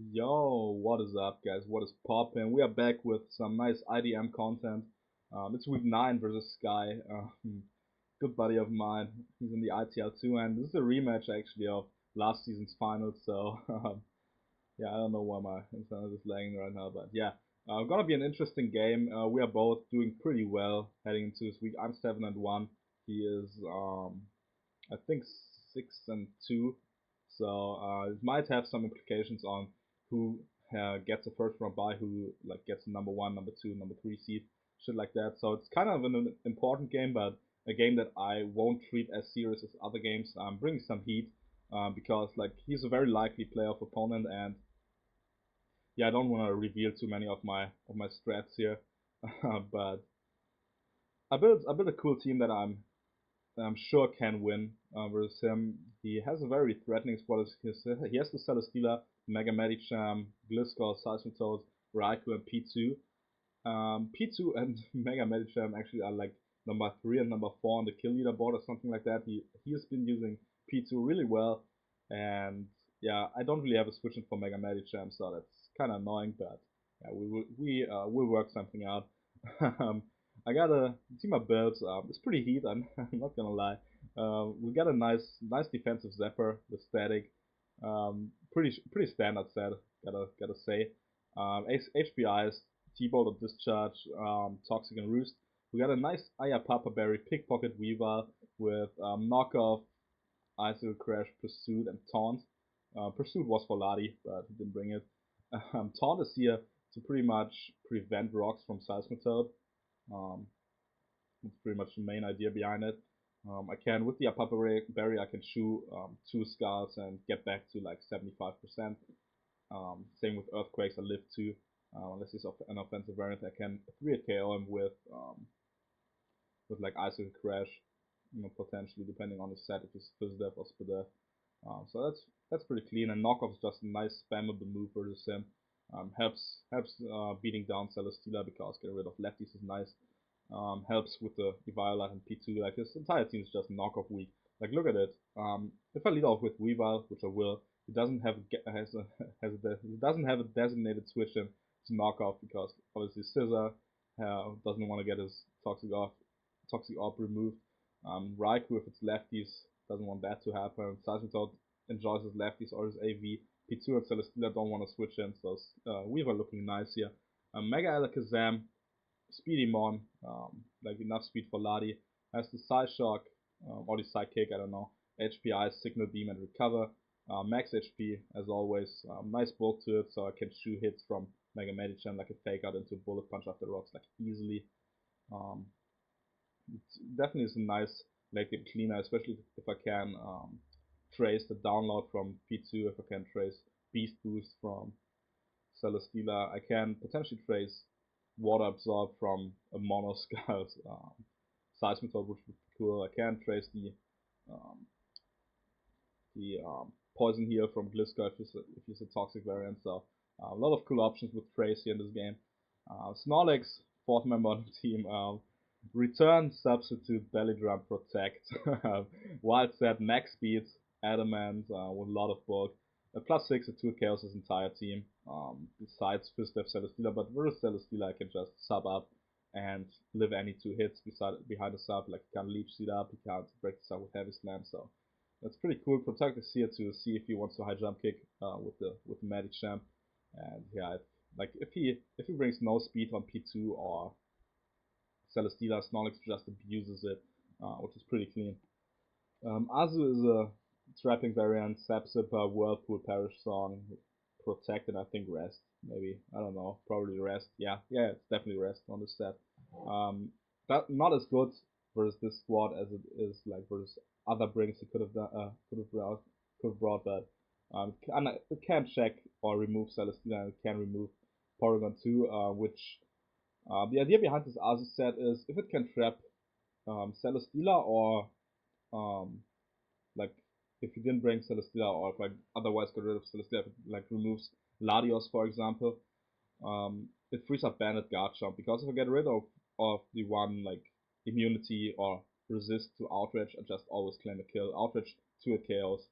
Yo, what is up, guys? What is poppin'? We are back with some nice IDM content. It's week 9 versus Sky. Good buddy of mine. He's in the ITL too, and this is a rematch actually of last season's finals. So, yeah, I don't know why my internet is lagging right now, but yeah, gonna be an interesting game. We are both doing pretty well heading into this week. I'm 7-1. He is, I think 6-2. So it might have some implications on who gets a first round bye, who like gets number one, number two, number three seed, shit like that. So it's kind of an important game, but a game that I won't treat as serious as other games. I'm bringing some heat because like he's a very likely playoff opponent, and yeah, I don't want to reveal too many of my strats here, but I built a cool team that I'm sure can win versus him. He has a very threatening squad. He has to Celesteela, Mega Medicham, Gliscor, Seismitoad, Raikou, and P2. P2 and Mega Medicham actually are like number 3 and number 4 on the kill leaderboard or something like that. He has been using P2 really well, and yeah, I don't really have a switch in for Mega Medicham, so that's kind of annoying, but yeah, we'll work something out. I got a team of builds. It's pretty heat. I'm not gonna lie. We got a nice defensive Zapper with static. Pretty standard set. Gotta say. HPIs, T-Bolt or Discharge, Toxic and Roost. We got a nice Aya Papa Berry, Pickpocket Weaver with knockoff, Icicle Crash, Pursuit, and Taunt. Pursuit was for Ladi, but he didn't bring it. Taunt is here to pretty much prevent rocks from Seismitoad. Um, that's pretty much the main idea behind it. I can, with the Papa Berry, I can shoot 2 skulls and get back to like 75%. Same with Earthquakes, I live 2. Unless he's an offensive variant, I can 3 KO him with like Icicle Crash, potentially depending on the set if he's Fizzdeath or Spideath. So that's pretty clean. And Knockoff is just a nice spammable move versus him. Helps beating down Celesteela because getting rid of lefties is nice. Helps with the Violet and P2. Like his entire team is just knockoff weak. Like look at it. If I lead off with Weavile, which I will, he doesn't have he doesn't have a designated switch in to knock off because obviously Scissor doesn't want to get his toxic orb removed. Raikou, if it's lefties, doesn't want that to happen. Seismitoad enjoys his lefties or his AV. P2 and Celesteela don't want to switch in, so Weaver looking nice here. Mega Alakazam, Speedy Mon, like enough speed for Ladi. Has the Side Shock, or the Sidekick, I don't know. HPI, Signal Beam, and Recover. Max HP, as always. Nice bulk to it, so I can shoot hits from Mega Medicham like a fake out into Bullet Punch after rocks, like easily. Um, Definitely is a nice late game cleaner, especially if I can trace the download from P2, if I can trace Beast Boost from Celesteela. I can potentially trace Water Absorb from a Mono Skulls Seismitoad, which would be cool. I can trace um, the Poison Heal from Gliscor if he's a toxic variant. So a lot of cool options with trace here in this game. Snorlax, 4th member on the team. Return, Substitute, Belly Drum, Protect. Wild Set, Max Speed, Adamant with a lot of bulk. A +6 to 2 chaos his entire team. Besides Fizzdeath Celesteela, but versus Celesteela I can just sub up and live any 2 hits behind the sub. Like he can't leech seed up, he can't break the sub with Heavy Slam, so that's pretty cool. Protect is here to see if he wants to high jump kick with the Medicham. And yeah, if he brings no speed on P2 or Celesteela, Snorlax just abuses it, which is pretty clean. Azu is a trapping variant, Sapsipper, Whirlpool, Perish Song, Protect, and I think Rest. Maybe, I don't know, probably Rest. Yeah, it's definitely Rest on this set. That not as good versus this squad as it is like versus other brings he could have done, could have brought, but it can check or remove Celestina, and it can remove Porygon 2, which the idea behind this Azu set is if it can trap Celesteela or um, like if you didn't bring Celesteela or if I otherwise got rid of Celesteela, if it like removes Latios for example, it frees up Bandit Garchomp because if I get rid of the one like immunity or resist to Outrage, I just always claim a kill. Outrage 2 KOs,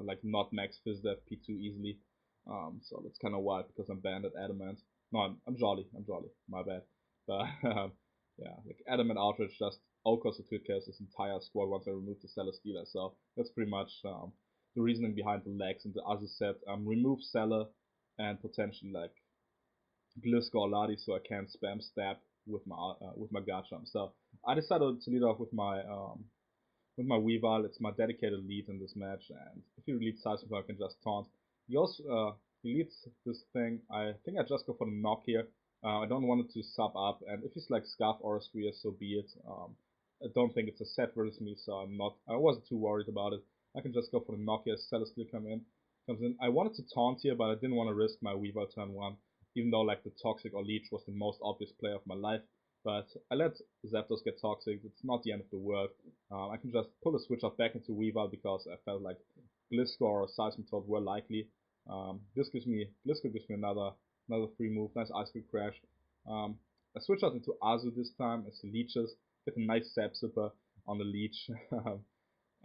like not max Fizzdeath P2 easily. So that's kind of why, because I'm banned at Adamant. No, I'm Jolly. I'm Jolly. My bad. But yeah, like Adamant Outrage just outcosts the 2 kills his entire squad once I remove the Cellar Stealer. So that's pretty much the reasoning behind the legs. And as I said, remove Cellar and potentially like Glisk or Ladi so I can spam stab with my guard jump. So I decided to lead off with my Weavile. It's my dedicated lead in this match, and if he leads Seismic, I can just taunt. He also he leads this thing. I think I just go for the knock here. I don't want it to sub up, and if he's like Scarf or Sphere, so be it. I don't think it's a set versus me, so I wasn't too worried about it. I can just go for the knock here. Celestial comes in. I wanted to taunt here, but I didn't want to risk my Weavile turn 1, even though like the Toxic or Leech was the most obvious play of my life. But I let Zapdos get Toxic. It's not the end of the world. I can just pull the switch off back into Weavile because I felt like Gliscor or Seismitoad were likely. Gliscor gives me another free move. Nice Ice Cream Crash. I switch out into Azu this time as he leeches. Get a nice Sap Sipper on the leech.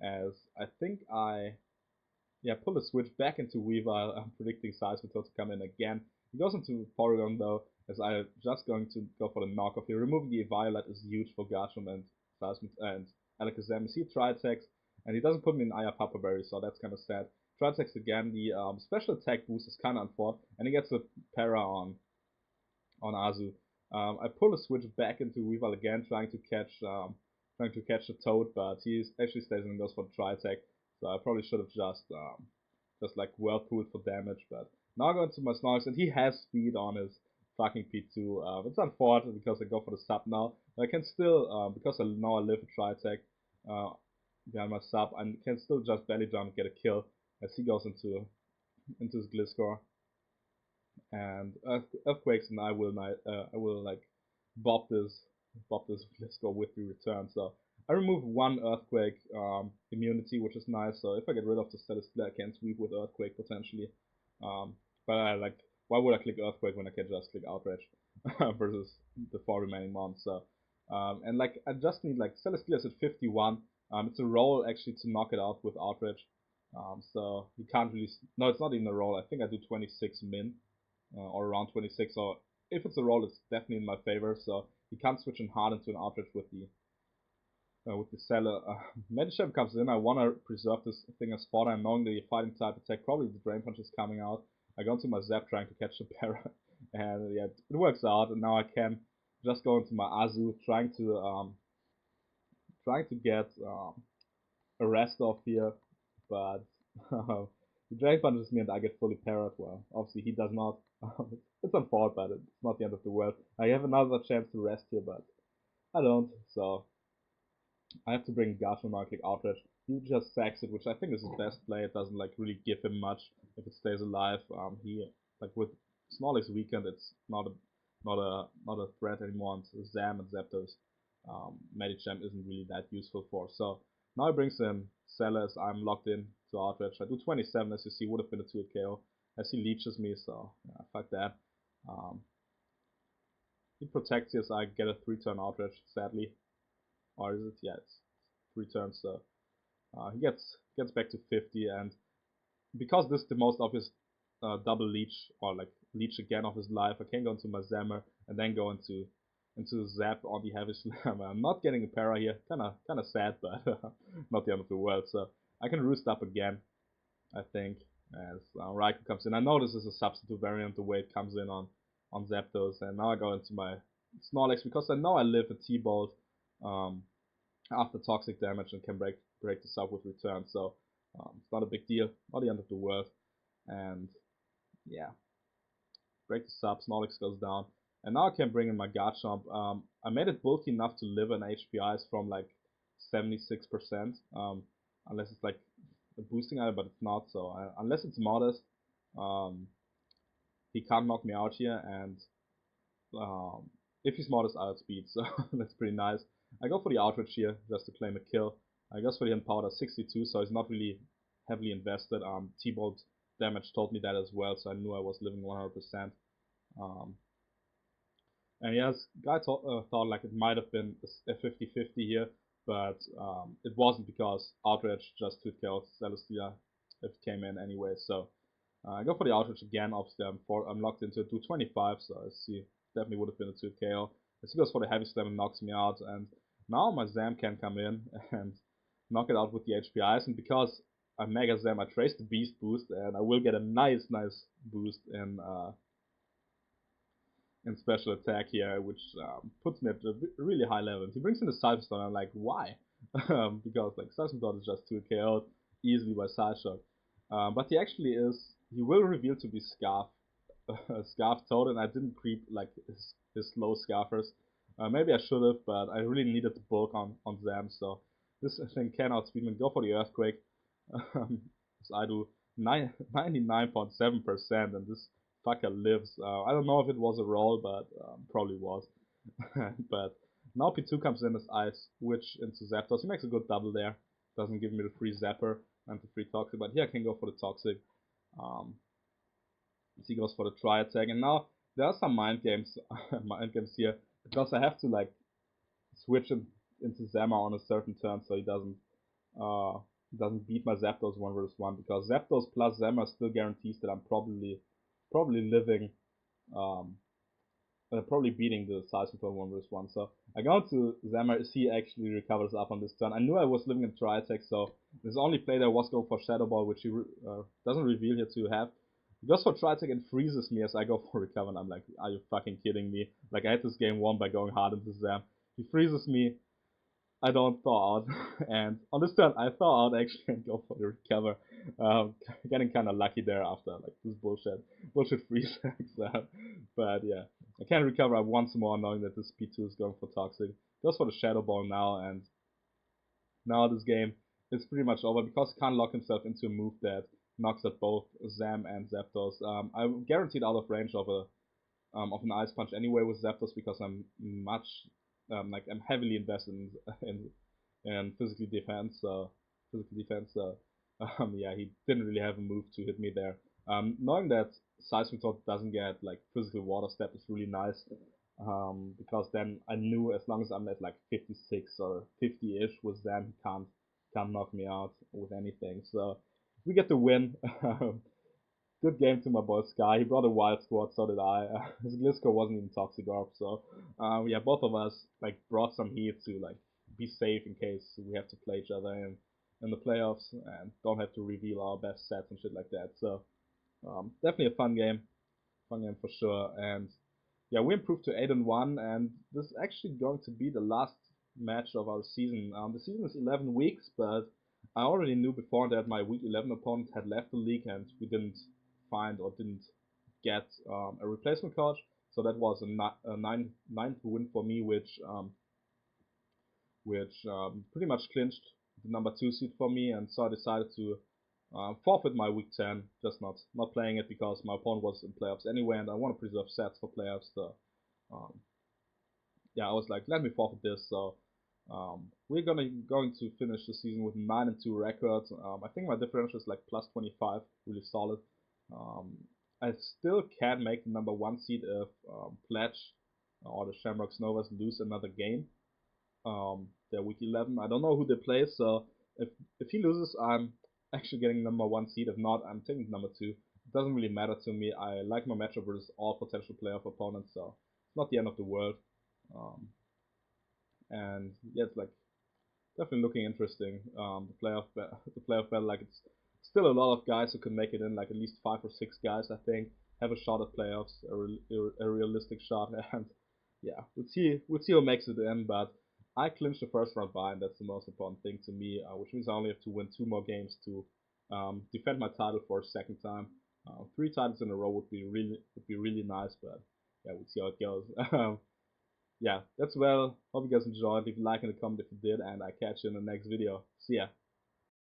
As I think pull the switch back into Weavile. I'm predicting Seismitoad to come in again. He goes into Porygon though, as I'm just going to go for the knockoff here. Removing the Violet is huge for Garchomp and and Alakazam. He tri-attacks, and he doesn't put me in Aya Papa Berry, so that's kind of sad. Tri-attacks again. The special attack boost is kind of unfortunate, and he gets a para on Azu. I pull the switch back into Weavile again, trying to catch the Toad, but he actually stays and goes for the tri-attack. So I probably should have just like whirlpooled for damage, but now I go into my Snorlax, and he has speed on his fucking P2. It's unfortunate because I go for the sub now, but I can still, because I live a tri-attack behind my sub, I can still just belly jump and get a kill as he goes into his Gliscor. And Earthquakes, and I will like bob this Gliscor with the return. So I remove one Earthquake immunity, which is nice. So if I get rid of the Celestial, I can sweep with Earthquake potentially. But I like, why would I click Earthquake when I can just click Outrage versus the 4 remaining mons? So and like I just need like Celestial is at 51. It's a roll actually to knock it out with Outrage. So you can't really. No, it's not even a roll. I think I do 26 min or around 26. So if it's a roll, it's definitely in my favor. So he can't switch in hard into an Outrage with the Cellar. Medicham comes in. I want to preserve this thing as fodder. I'm knowing the fighting type attack. Probably the Drain Punch is coming out. I go into my Zap trying to catch the para, and yeah, it works out. And now I can just go into my Azu, trying to get a rest off here, but he Drain Punches me and I get fully parried. Well, obviously he does not. It's unfortunate, but it's not the end of the world. I have another chance to rest here, but I don't. So I have to bring Garchomp now, click Outrage. He just sacks it, which I think is his best play. It doesn't like really give him much if it stays alive. He like with Snorlax weakened, it's not a threat anymore. And Zam and Zapdos, Medicham isn't really that useful for. So now he brings in Celes. I'm locked in to Outrage. I do 27, as you see, would have been a 2 KO. As he leeches me, so yeah, fuck that. He protects here, so I get a 3-turn Outrage, sadly. Or is it? Yeah, it's 3 turns, so he gets back to 50, and because this is the most obvious double leech, or like leech again of his life, I can go into my Zammer and then go into Zap on the Heavy Slam. I'm not getting a para here, kinda sad, but not the end of the world. So I can roost up again, I think, as Raikou comes in. I know this is a substitute variant, the way it comes in on Zapdos, and now I go into my Snorlax because I know I live a T-Bolt after toxic damage and can break this up with return. So it's not a big deal, not the end of the world. And yeah, break the sub, Snorlax goes down. And now I can bring in my Garchomp. I made it bulky enough to live an HPIs from like 76%, unless it's like a boosting item, but it's not. So unless it's modest, he can't knock me out here. And if he's modest, I outspeed, so that's pretty nice. I go for the Outrage here just to claim a kill. I go for the Empower 62, so he's not really heavily invested. T-Bolt damage told me that as well, so I knew I was living 100%. And yes, guy thought like it might have been a 50-50 here, but it wasn't because Outrage just took care of Celestia if it came in anyway. So I go for the outrage again. Obviously, I'm locked into a 225, so I see definitely would have been a 2 KO. As he goes for the heavy slam and knocks me out, and now my Zam can come in and knock it out with the HPIs. And because I Mega Zam, I trace the Beast boost, and I will get a nice boost in special attack here, which puts me at a really high level. He brings in the Sidestone, I'm like, why? Because like Sidestone is just 2 KO'd easily by Sideshock. But he actually is, he will reveal to be Scarf, Scarf Toad, and I didn't creep like his slow Scarfers. Maybe I should have, but I really needed the bulk on Zam, so this thing can outspeed me. Go for the Earthquake. So I do 99.7%, and this fucker lives. I don't know if it was a roll, but probably was. But now P2 comes in as I switch into Zapdos. He makes a good double there. Doesn't give me the free Zapper and the free Toxic, but here I can go for the Toxic. He goes for the Tri Attack, and now there are some mind games here, because I have to like switch into Zama on a certain turn so he doesn't beat my Zapdos 1v1, because Zapdos plus Zama still guarantees that I'm probably living, probably beating the Seismitoad 1v1. So I go to Zama, he actually recovers up on this turn. I knew I was living in Tri Attack, so this only play there was going for Shadow Ball, which he doesn't reveal here to have. He goes for Tri Attack and freezes me as I go for Recover, and I'm like, are you fucking kidding me? Like, I had this game won by going hard into Zam. He freezes me, I don't thaw out, and on this turn I thaw out actually and go for the Recover. Getting kind of lucky there after like this bullshit freeze exam. But yeah, I can recover once more knowing that this P2 is going for Toxic. Goes for the Shadow Ball now, and now this game is pretty much over because he can't lock himself into a move that knocks at both Zam and Zapdos. I'm guaranteed out of range of an Ice Punch anyway with Zapdos, because I'm much I'm heavily invested in physical defense. Yeah, he didn't really have a move to hit me there. Knowing that Seismitoad doesn't get like physical water step is really nice. Because then I knew as long as I'm at like 56 or 50-ish with them, he can't knock me out with anything. So we get the win. Good game to my boy Sky. He brought a wild squad, so did I. His Gliscor wasn't even Toxic Orb, so yeah, both of us like brought some heat to like be safe in case we have to play each other in the playoffs and don't have to reveal our best sets and shit like that. So definitely a fun game for sure. And yeah, we improved to 8-1, and this is actually going to be the last match of our season. The season is 11 weeks, but I already knew before that my week 11 opponent had left the league, and we didn't find or didn't get a replacement coach. So that was a ninth win for me, which pretty much clinched the number 2 seed for me, and so I decided to forfeit my week 10, just not playing it because my opponent was in playoffs anyway, and I want to preserve sets for playoffs. So um, yeah, I was like, let me forfeit this. So we're going to finish the season with 9-2 records. I think my differential is like plus 25, really solid. I still can make the number 1 seed if Pledge or the Shamrock Novas lose another game. They're week 11. I don't know who they play, so if he loses, I'm actually getting number 1 seed. If not, I'm taking number 2. It doesn't really matter to me. I like my matchup versus all potential playoff opponents, so it's not the end of the world. And yeah, it's like definitely looking interesting. The playoff battle, like it's still a lot of guys who can make it in, like at least 5 or 6 guys, I think, have a shot at playoffs, a realistic shot, and yeah, we'll see who makes it in. But I clinched the first round bye, and that's the most important thing to me, which means I only have to win 2 more games to defend my title for a second time. 3 titles in a row would be really nice, but yeah, we'll see how it goes. Yeah, that's well. Hope you guys enjoyed. Leave a like in the comment if you did, and I catch you in the next video. See ya.